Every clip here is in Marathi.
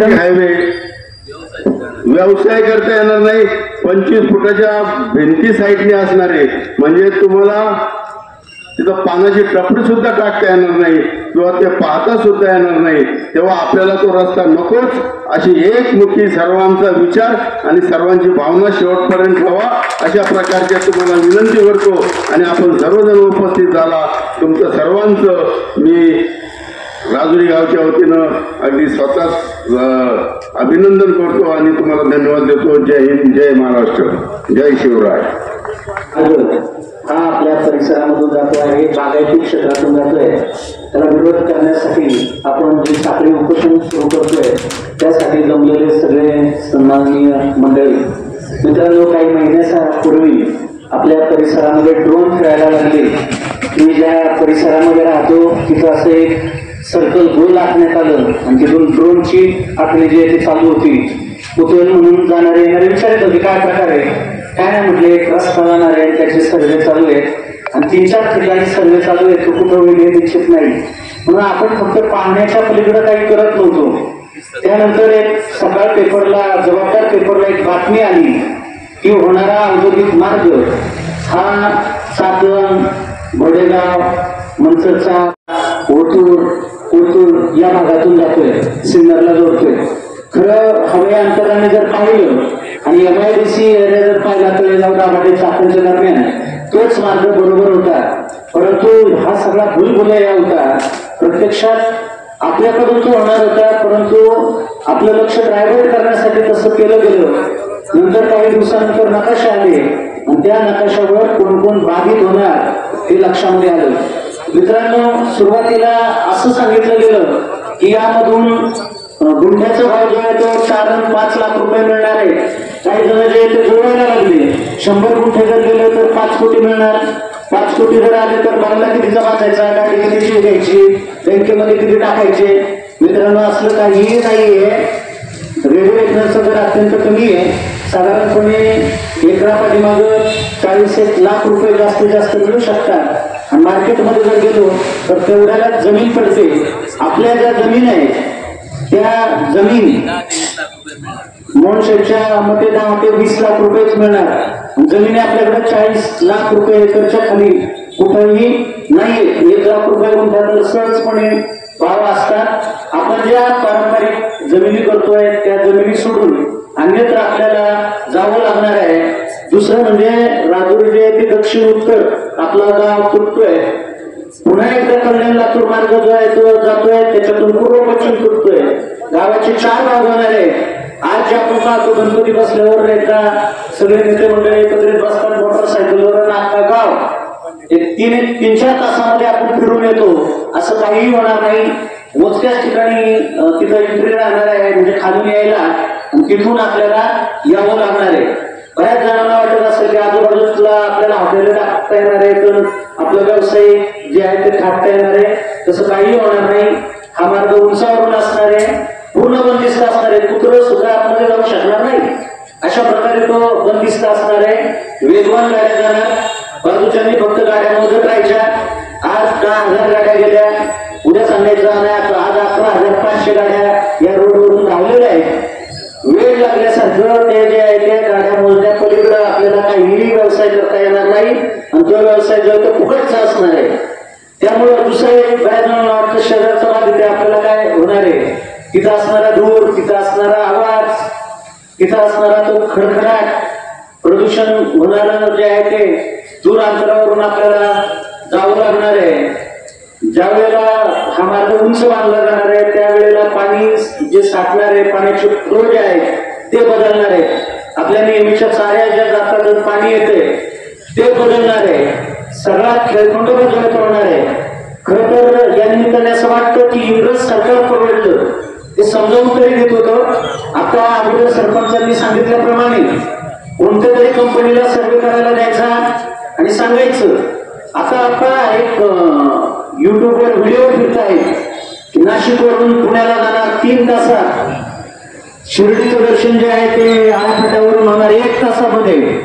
हायवे व्यवसाय करता येणार नाही, 25 फुटाच्या भिंती साईडने असणारे, म्हणजे तुम्हाला तिथं पानाची टपरी सुद्धा टाकता येणार नाही किंवा ते पाहता सुद्धा येणार नाही, तेव्हा आपल्याला तो रस्ता नकोच अशी एकमुखी सर्वांचा विचार आणि सर्वांची भावना शेवटपर्यंत ठेवा अशा प्रकारच्या तुम्हाला विनंती करतो। आणि आपण सर्वजण उपस्थित झाला, तुमचं सर्वांचं मी राजुरी गावच्या वतीनं अगदी स्वतः अभिनंदन करतो आणि तुम्हाला धन्यवाद देतो। जय हिंद, जय महाराष्ट्र, जय शिवराय। हा आपल्या परिसरामधून जातो आहे, बागायती क्षेत्रातून जातोय, त्याला विरोध करण्यासाठी आपण जे साखळी उपोषण सुरू करतोय त्यासाठी जमलेले सगळे सन्माननीय मंडळी मित्रांनो, काही महिन्यापूर्वी आपल्या परिसरामध्ये ड्रोन खेळायला लागले। मी ज्या परिसरामध्ये राहतो तिथं असं एक सर्कल गोल आखण्यात आलं आणि तिथून ड्रोनची आखणी जी आहे ती चालू होती। कुतूहल म्हणून जाणारे येणारे विचारत होते काय प्रकार आहे, काय नाही म्हटले, एक रस्ता जाणार आहे त्याचे सर्वे चालू आहेत आणि 3-4 ठिकाणी सर्वे चालू आहेत, तो कुठं होईल हे निश्चित नाही, म्हणून आपण फक्त पाहण्याच्या पलीकडे काही करत नव्हतो। त्यानंतर एक सकाळ पेपरला, जबाबदार पेपरला एक बातमी आली की होणारा औद्योगिक मार्ग हा सातवन, घोडेगाव, मंचरचा, ओतूर या भागातून जातोय, सिन्नरला जोडतोय। खरं हवे अंतराने जर पाहिलं आणि MIDC एरिया जर पाहिला तर दाभाडे चाकणच्या दरम्यान तोच मार्ग बरोबर होता, परंतु हा सगळा भूलभुलैया होता। प्रत्यक्षात आपल्याकडून तो होणार होता, परंतु आपलं लक्ष डायव्हर्ट करण्यासाठी तसं केलं गेलं। नंतर काही दिवसानंतर नकाशे आले आणि त्या नकाशावर कोण कोण बाधित होणार हे लक्षामध्ये आलं। मित्रांनो, सुरुवातीला असं सांगितलं गेलं की यामधून गुंठ्याचा भाव जो आहे तो 4 आणि 5 लाख रुपये मिळणार आहे। काही जण जे ते जोडायला लागले, 100 गुंठे जर गेले तर 5 कोटी मिळणार, 5 कोटी जर आले तर बांगला किती जमा करायचा, गाडी किती घ्यायची, बँकेमध्ये किती टाकायचे। मित्रांनो, असलं काहीही नाहीये, रेव्हेन्यू दर अत्यंत कमी आहे, साधारणपणे एकरा पाठीमागं 40-1 लाख रुपये जास्तीत जास्त मिळू शकतात आणि मार्केटमध्ये जर गेलो तर तेवढ्याला जमीन पडते। आपल्या ज्या जमीन आहेत त्या जमीन मोनशेडच्या मते 10 ते 20 लाख रुपयेच मिळणार, जमिनी आपल्याकडे 40 लाख रुपये एकरच्या खाली कुठेही नाही। 1 लाख रुपये गुंठ्यात सहजपणे भाव असतात। आपण ज्या पारंपरिक जमिनी करतोय त्या जमिनी सोडून अन्यत्र आपल्याला जावं लागणार आहे। दुसरं म्हणजे राजुरी जे ते दक्षिण उत्तर आपला गाव तुटतोय, पुन्हा एकदा कल्याण लातूर मार्ग जो आहे तो जातोय, त्याच्यातून पूर्व पश्चिम तुटतोय, गावाचे 4 भाग होणार आहे। आज जे आपण पाहतो गणपती बसल्यावर एकदा सगळे नेते मंडळी एकत्रित बसतात मोटरसायकलवर, अख्खा गाव एक 3-4 तासामध्ये आपण फिरून येतो, असं काहीही होणार नाही। मोजक्याच ठिकाणी तिथं एंट्री राहणार आहे, म्हणजे खालून यायला आणि तिथून आपल्याला यावं लागणार आहे। बऱ्याच जणांना वाटत असेल की आजूबाजूला आपल्याला हॉटेल टाकता येणार आहे तर आपलं व्यवसाय जे आहे ते थाटता येणार आहे, तसं काही होणार नाही। हा मार्ग उंचावरून असणार आहे, पूर्ण बंदिस्त असणार आहे, कुत्रं सुद्धा आतमध्ये जाऊ शकणार नाही, अशा प्रकारे तो बंदिस्त असणार आहे। वेगवान गाड्या जाणार, बाजूच्यांनी फक्त गाड्या मोजत राहायच्या। आज 10,000 गाड्या गेल्या, उद्या सांगायचं आज 11,500 गाड्या या रोडवरून धावलेल्या आहेत। वेळ लागल्यासारखं ते जे आहे त्या गाड्या मोजण्या पलीकडे आपल्याला काहीही व्यवसाय करता येणार नाही आणि तो व्यवसाय जो तो फुकटचा असणार आहे। त्यामुळे दुसरं एक बऱ्याच जणांना वाटतं शहराचा भाग तिथे आपल्याला काय होणार आहे, तिथं असणारा धूर, तिथं असणारा आवाज, तिथं असणारा तो खडखडाट, प्रदूषण होणारं जे आहे ते दूर अंतरावरून आपल्याला जावं लागणार आहे। ज्या वेळेला हा मार्ग उंच बांधला जाणार आहे त्यावेळेला पाणी जे साठणार आहे, पाण्याचे फ्लो जे आहेत ते बदलणार आहे। आपल्या नेहमीच्या चाऱ्या ज्या जातात पाणी येते ते बदलणार आहे, सगळा खेळखंडोबा जो होणार आहे। खरं तर या निमित्ताने असं वाटतं की इंग्रज सरकार परवडलं, ते समजावून तरी देत होतं। आता अगोदर सरपंचांनी सांगितल्याप्रमाणे कोणत्या तरी कंपनीला सर्वे करायला द्यायचा आणि सांगायचं। आता एक युट्यूबवर व्हिडिओ फिरत आहे की नाशिकवरून पुण्याला जाणार 3 तासात, शिर्डीचं दर्शन जे आहे ते आळाफाट्यावरून होणार 1 तासामध्ये,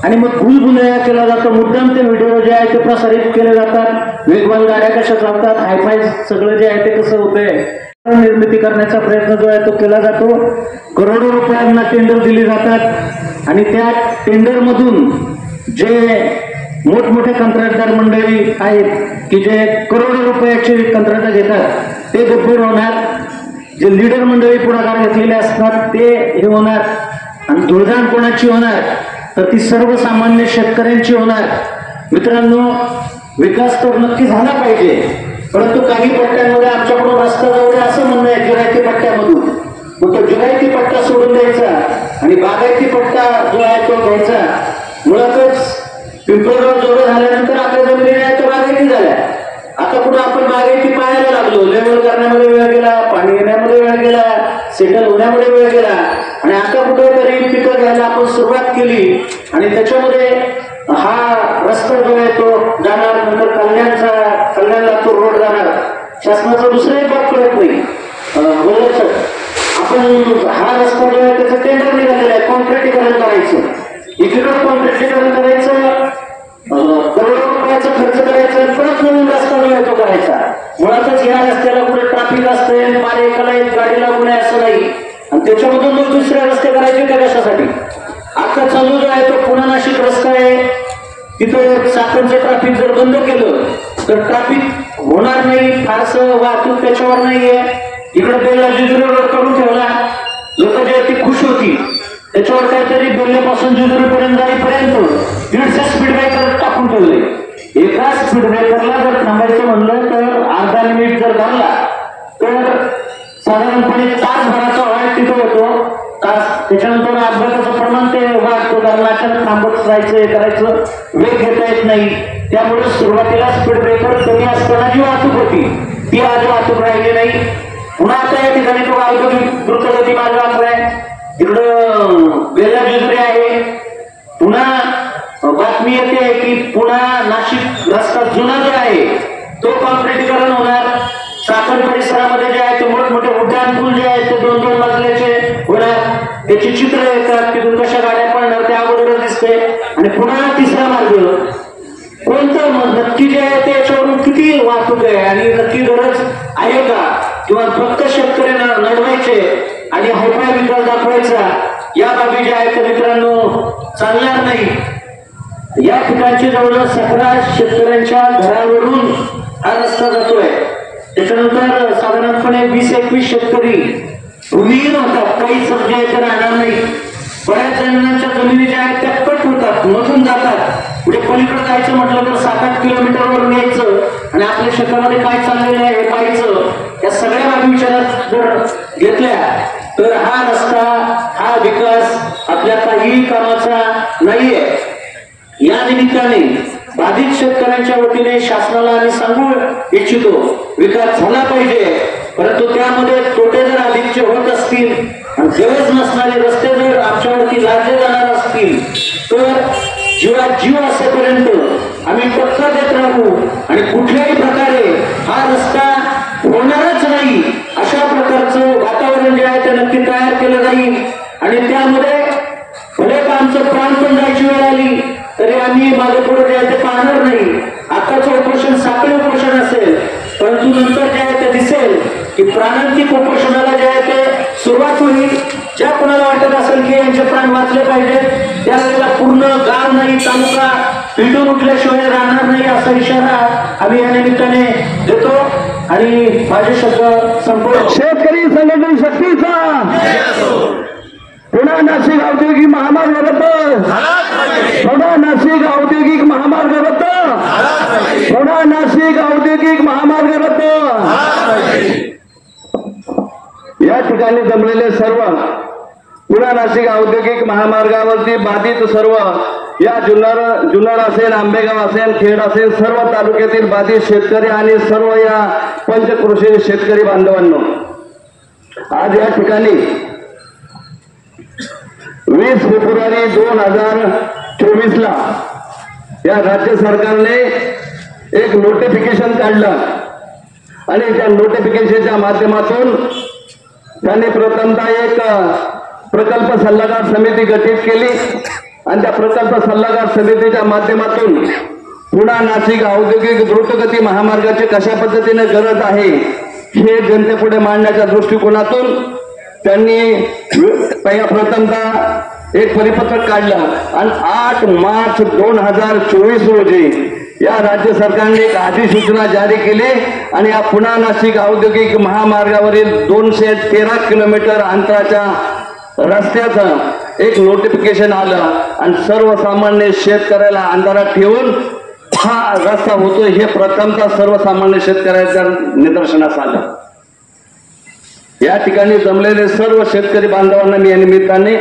आणि मग भूलभुलैया केला जातो। मुद्दाम ते व्हिडिओ जे आहे ते प्रसारित केले जातात, वेगवान गाड्या कशा चालतात, हायफाय सगळं जे आहे ते कसं होतंय। निर्मिती करण्याचा प्रयत्न जो आहे तो केला जातो. करोडो रुपयांना टेंडर दिली जातात आणि त्या टेंडरमधून जे मोठमोठे कंत्राटदार मंडळी आहेत की जे करोडो रुपयाचे कंत्राट घेतात ते गब्बर होणार. जे लीडर मंडळी पुढाकार घेतलेले असतात ते हे होणार. आणि धुळदाण कोणाची होणार तर ती सर्वसामान्य शेतकऱ्यांची होणार. मित्रांनो, विकास तर नक्की झाला पाहिजे, परंतु काही पट्ट्यांमध्ये आमच्याकडून रस्ता जाऊ द्या असं म्हणणं आहे जिरायती पट्ट्यामधून. मग तो जिरायती पट्टा सोडून द्यायचा आणि बागायती पट्टा जो आहे तो घ्यायचा. मुळातच पिंपळगाव जोडं झाल्यानंतर आपल्या जमिनी आहेत तर बागायती झाल्या. आता कुठं आपण बागायती पाहायला लागलो. लेवल करण्यामध्ये वेळ गेला, पाणी येण्यामध्ये वेळ गेला, सेटल होण्यामध्ये वेळ गेला आणि आता कुठेतरी पिकं घ्यायला आपण सुरुवात केली आणि त्याच्यामध्ये हा रस्ता जो आहे तो जाणार. नंतर कल्याण लातूर रोड जाणार. शासनाचा दुसराही भाग कळत नाही. आपण हा रस्ता जो आहे त्याचं टेंडर निघालेलं आहे. कॉन्क्रिटीकरण करायचं, एकीकडे कॉन्क्रिटीकरण करायचं, करोडो रुपयाचा खर्च करायचा, परत नवीन रस्ता जो आहे तो करायचा. मुळातच या रस्त्याला कुठे ट्रॅफिक असते, पाणी एकाला एक गाडी लागू नये असं नाही. आणि त्याच्यामधून मग दुसरे रस्ते करायचे का कशासाठी? आता चालू जो आहे तो पुणे नाशिक रस्ता आहे. तिथं साखरचं ट्रॅफिक जर बंद केलं तर ट्रॅफिक होणार नाही, फारसं वाहतूक त्याच्यावर नाहीये. इकडे बेल्ला जेजुरी रोड करून ठेवला, लोक जे ती खुश होती. त्याच्यावर काहीतरी बेल्ल्यापासून जेजुरीपर्यंत जाईपर्यंत 150 स्पीड ब्रेकर टाकून ठेवले. एका स्पीड ब्रेकरला जर थांबायचं म्हणलं तर अर्धा मिनिट जर धरला तर साधारणपणे तासभराचा वाट तिथं होतो. त्याच्यानंतर अपघाताचं प्रमाण ते वाढतो, कारण अचानक थांबत राहायचं, हे करायचं, वेग घेता येत नाही. त्यामुळे सुरुवातीला स्पीड ब्रेकर कमी असताना जी वाहतूक होती ती आज वाहतूक राहिली नाही. पुन्हा आता या ठिकाणी तो औद्योगिक द्रुतगती मार्ग आहे. तिकडं बेल्ला जेजुरी आहे. पुन्हा बातमी येते की पुन्हा नाशिक रस्ता जुना जो आहे तो कॉन्क्रिटीकरण होणार. साखर परिसरामध्ये जे आहे ते मोठमोठे उड्डाण पूल जे आहेत ते 2-2 मजल्याचे होणार. त्याची चित्र येतात, तिथून कशा गाड्या पडणार ते अगोदरच दिसते. आणि पुन्हा तिसरा मार्ग कोणतं नक्की जे आहे ते याच्यावरून किती वाहतूक आहे आणि नक्की गरज आहे का, किंवा फक्त शेतकऱ्यांना लढवायचे आणि हायफाय विकास दाखवायचा, या बाबी ज्या आहेत मित्रांनो चालणार नाही. या ठिकाणची जवळ 17 शेतकऱ्यांच्या घरावरून हा रस्ता जातोय. त्याच्यानंतर साधारणपणे 20-21 शेतकरी भूमिहीन होतात. काही सब्जे तर राहणार नाही. बऱ्याच जणांच्या जमिनी ज्या आहेत त्या कट होतात, मधून जातात. पुढे पलीकडे जायचं म्हटलं तर 7-8 किलोमीटरवरून यायचं आणि आपल्या शेतामध्ये काय चाललेलं आहे हे पाहायचं. या सगळ्या बाबी विचारात जर घेतल्या तर हा रस्ता, हा विकास आपल्या काही कामाचा नाहीये. या निमित्ताने बाधित शेतकऱ्यांच्या वतीने शासनाला आम्ही सांगू इच्छितो, विकास झाला पाहिजे, परंतु त्यामध्ये तोटे जर अधिकचे होत असतील आणि गरज नसणारे रस्ते जर आमच्यावरती लादले जाणार असतील तर जीवात जीव असेपर्यंत आम्ही पक्का देत राहू आणि कुठल्याही प्रकारे हा रस्ता होणारच नाही अशा प्रकारचं वातावरण जे आहे ते नक्की तयार केलं जाईल. आणि त्यामध्ये भले का आमचं प्राण पण जायची वेळ आली तरी आम्ही मागे पुढे जे आहे ते पाहणार नाही. आताचं उपोषण साखळी उपोषण असेल, परंतु नंतर जे आहे ते दिसेल की प्राणांतिक उपोषणाला जे आहे ते सुरुवात होईल. ज्या कोणाला वाटत असेल की यांचे प्राण वाचले पाहिजेत त्यावेळेला पूर्ण गाव नाही, तालुका पिटून उठल्याशिवाय राहणार नाही असा इशारा आम्ही या निमित्ताने देतो आणि माझे शब्द संपवतो. शेतकरी संघटन शक्तीचा पुन्हा नाशिक औद्योगिक महामार्ग रद्द, पुन्हा नाशिक औद्योगिक महामार्ग रद्द, पुन्हा नाशिक औद्योगिक महामार्ग रद्द. या ठिकाणी जमलेले सर्व पुन्हा नाशिक औद्योगिक महामार्गावरती बाधित सर्व या जुन्नर असेल, आंबेगाव असेल, खेड असेल, सर्व तालुक्यातील बाधित शेतकरी आणि सर्व या पंचकृषी शेतकरी बांधवांनो, आज या ठिकाणी 20 फेब्रुवारी 2024 ला या राज्य सरकारने एक नोटिफिकेशन काढलं आणि त्या नोटिफिकेशनच्या माध्यमातून त्यांनी प्रथमतः एक प्रकल्प सल्लागार समिती गठीत केली आणि त्या प्रकल्प सल्लागार समितीच्या माध्यमातून पुन्हा नाशिक औद्योगिक द्रुतगती महामार्गाची कशा पद्धतीने गरज आहे हे जनतेपुढे मांडण्याच्या दृष्टिकोनातून त्यांनी प्रथमतः एक परिपत्रक काढलं आणि 8 मार्च 2024 रोजी या राज्य सरकारने एक अधिसूचना जारी केली आणि या पुणा नाशिक औद्योगिक महामार्गावरील 213 किलोमीटर अंतराच्या रस्त्याचं एक नोटिफिकेशन आलं आणि सर्वसामान्य शेतकऱ्याला अंधारात ठेवून हा रस्ता होतो हे प्रथमतः सर्वसामान्य शेतकऱ्याच्या निदर्शनास आलं. या ठिकाणी जमलेले सर्व शेतकरी बांधवांना मी या निमित्ताने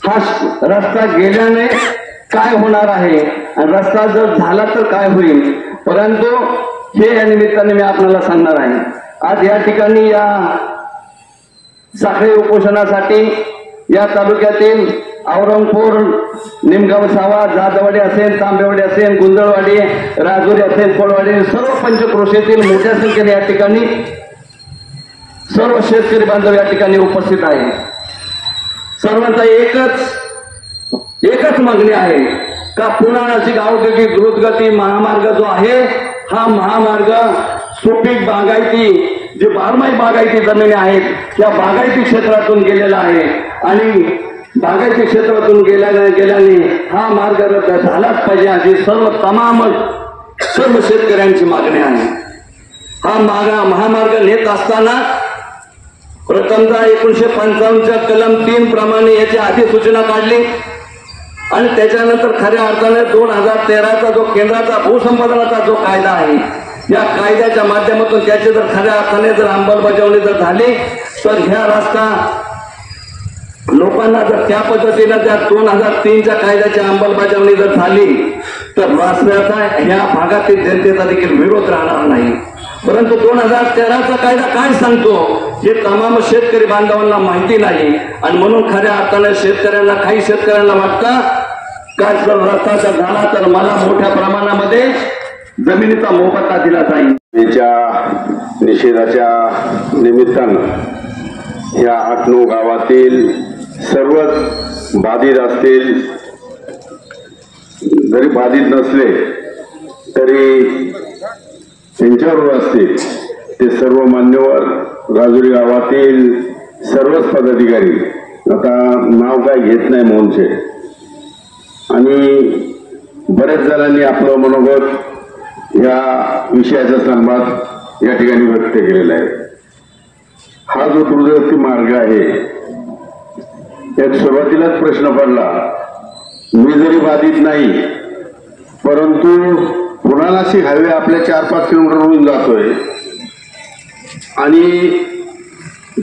हा रस्ता गेल्याने काय होणार आहे आणि रस्ता जर झाला तर काय होईल, परंतु हे या निमित्ताने मी आपल्याला सांगणार आहे. आज या ठिकाणी या साखळी उपोषणासाठी या तालुक्यातील औरंगपूर, निमगाव, सावा, जाधववाडी असेल, तांबेवाडी असेल, गुंजळवाडी, राजुरी असेल, कोळवाडी सर्व पंचक्रोशीतील मोठ्या संख्येने या ठिकाणी सर्व शेतकरी बांधव या ठिकाणी उपस्थित आहे. सर्वांचा एकच मागणी आहे का पुणा नाशिक औद्योगिक द्रुतगती महामार्ग जो आहे हा महामार्ग सुपीक बागायती जे 12माही बागायती जमिनी आहेत त्या बागायती क्षेत्रातून गेलेला आहे आणि बागायती क्षेत्रातून गेल्याने हा मार्ग रद्द झालाच पाहिजे अशी सर्व शेतकऱ्यांची मागणी आहे. हा महामार्ग नेत असताना प्रथमतः 1955च्या कलम 3 प्रमाणे याची अधिसूचना काढली आणि त्याच्यानंतर खऱ्या अर्थाने 2013चा जो केंद्राचा भूसंपादनाचा जो कायदा आहे या कायद्याच्या माध्यमातून त्याची जर खऱ्या अर्थाने जर अंमलबजावणी जर झाली तर ह्या रस्ता लोकांना जर त्या पद्धतीनं त्या 2003च्या कायद्याची अंमलबजावणी जर झाली तर रस्त्याचा ह्या भागातील जनतेचा देखील विरोध राहणार नाही. परंतु 2013चा कायदा काय सांगतो हे तमाम शेतकरी बांधवांना माहिती नाही आणि म्हणून खऱ्या अर्थाने काही शेतकऱ्यांना वाटतं का जर रस्ता जर झाला तर मला मोठ्या प्रमाणामध्ये जमिनीचा मोबदला दिला जाईल. याच्या निषेधाच्या निमित्तानं या 8-9 गावातील सर्वच बाधित असतील, जरी बाधित नसले तरी त्यांच्याबरोबर असतील ते सर्व मान्यवर राजुरी गावातील सर्वच पदाधिकारी, आता नाव काय घेत नाही मोहनचे, आणि बऱ्याच जणांनी आपलं मनोगत या विषयाचा संवाद या ठिकाणी व्यक्त केलेला आहे. हा जो द्रुतगती मार्ग आहे यात सुरुवातीलाच प्रश्न पडला, मी जरी बाधित नाही परंतु पुणा नाशिक हायवे आपल्या 4-5 किलोमीटरवरून जातोय आणि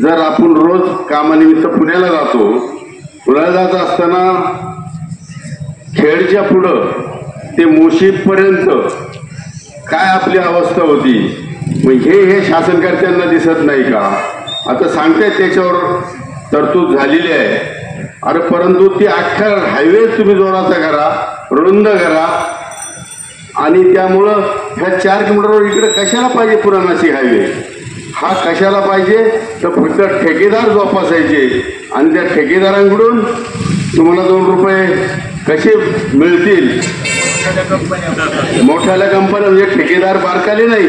जर आपण रोज कामानिमित्त पुण्याला जातो, पुण्याला जात असताना खेडच्या पुढं ते मोशीपर्यंत काय आपली अवस्था होती, मग हे शासनकर्त्यांना दिसत नाही का? आता सांगतायत त्याच्यावर तरतूद झालेली आहे, अरे परंतु ती अख्खा हायवे तुम्ही जोराचा करा, रुंद करा आणि त्यामुळं ह्या 4 किलोमीटरवर इकडे कशाला पाहिजे पुणा नाशिक हायवे? हा कशाला पाहिजे तर फक्त ठेकेदार जोपासायचे आणि त्या ठेकेदारांकडून तुम्हाला 2 रुपये कसे मिळतील? मोठ्याल्या कंपन्या म्हणजे ठेकेदार बारकाले नाही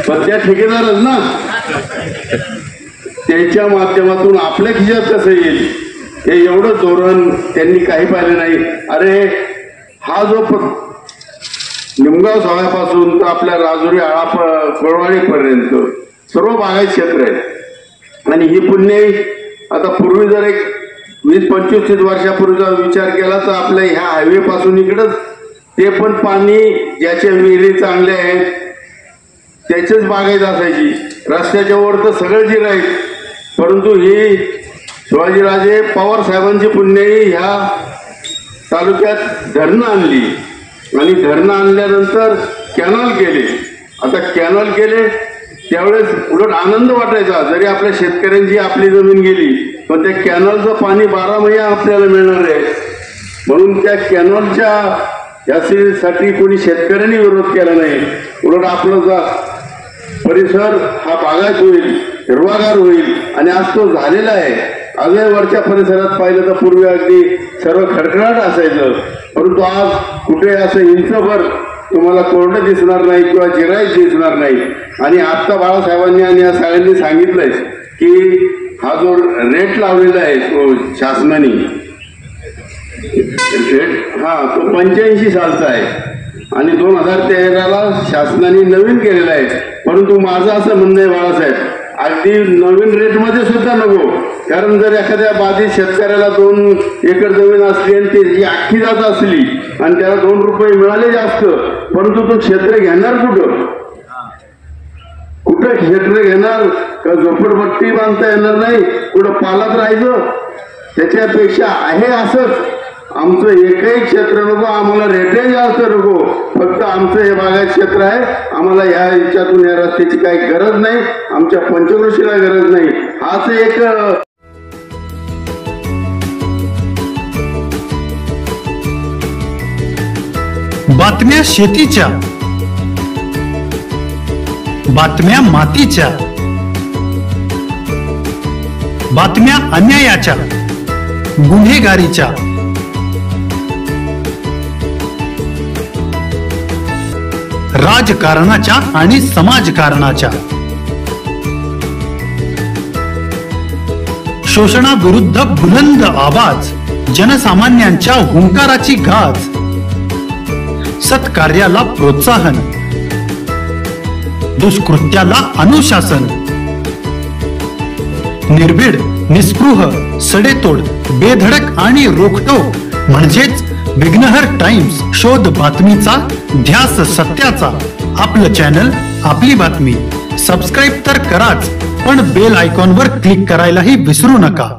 पण त्या ठेकेदारच ना, त्याच्या माध्यमातून आपल्या खिशात कसं येईल हे एवढं धोरण त्यांनी काही पाहिलं नाही. अरे हा जो निमगाव साव्यापासून तर आपल्या राजुरी आळा कोळवाडीपर्यंत सर्व बागायत क्षेत्र आहे आणि ही पुण्य आता पूर्वी जर एक 20-25 वर्षापूर्वीचा विचार केला तर आपल्या ह्या हायवे पासून इकडंच ते पण पाणी ज्याच्या विहिरी चांगल्या आहेत त्याचेच बागायत असायची, रस्त्याच्या वर तर सगळं जिरं आहे. परंतु ही शिवाजीराजे पवार साहेबांची पुण्याई ह्या तालुक्यात धरणं आणली आणि धरणं आणल्यानंतर कॅनॉल केले. आता कॅनॉल केले त्यावेळेस उलट आनंद वाटायचा, जरी आपल्या शेतकऱ्यांची आपली जमीन गेली पण त्या कॅनॉलचं पाणी 12 महिने आपल्याला मिळणार आहे. म्हणून त्या कॅनॉलच्या यासाठी कोणी शेतकऱ्यांनी विरोध केला नाही, उलट आपला परिसर हा बागायत होईल, हिरवागार होईल आणि आज तो झालेला आहे. आजही वरच्या परिसरात पाहिलं तर पूर्वी अगदी सर्व खडखडाट असायचं, परंतु आज कुठे असं इंचभर तुम्हाला कोर्ट दिसणार नाही किंवा जिराईत दिसणार नाही. आणि आता बाळासाहेबांनी आणि या सगळ्यांनी सांगितलंय की हा जो रेट लावलेला आहे तो शासनाने रेट तो 85 सालचा आहे आणि 2013ला शासनाने नवीन केलेला आहे. परंतु माझं असं म्हणणं आहे बाळासाहेब, अगदी नवीन रेटमध्ये सुद्धा नको. कारण जर एखाद्या बाधित शेतकऱ्याला 2 एकर जमीन असली आणि त्याची अख्खी जात असली आणि त्याला 2 रुपये मिळाले जास्त, परंतु तो क्षेत्र घेणार कुठं क्षेत्र घेणार का? झोपडपट्टी बांधता येणार नाही, कुठं पालात राहायचं. त्याच्यापेक्षा आहे असंच आमचं एकही क्षेत्र नको, आम्हाला रेटे जास्त नको, फक्त आमचं हे बागायत क्षेत्र आहे. आम्हाला ह्या याच्यातून या रस्त्याची काही गरज नाही, आमच्या पंचक्रोशीला गरज नाही. हाच एक बातम्या शेतीच्या, बातम्या मातीच्या, बातम्या अन्यायाच्या, गुन्हेगारीच्या, राजकारणाच्या आणि समाजकारणाच्या, शोषणाविरुद्ध बुलंद आवाज, जनसामान्यांच्या हुंकाराची गाज, सत्कार्याला प्रोत्साहन, दुष्कृत्याला अनुशासन, निर्भीड, निस्पृह, सडेतोड, बेधडक आणि रोखटोक म्हणजेच विघ्नहर टाइम्स. शोध बातमीचा, ध्यास सत्याचा. आपलं चॅनल, आपली बातमी. सबस्क्राईब तर कराच, पण बेल आयकॉनवर क्लिक करायलाही विसरू नका.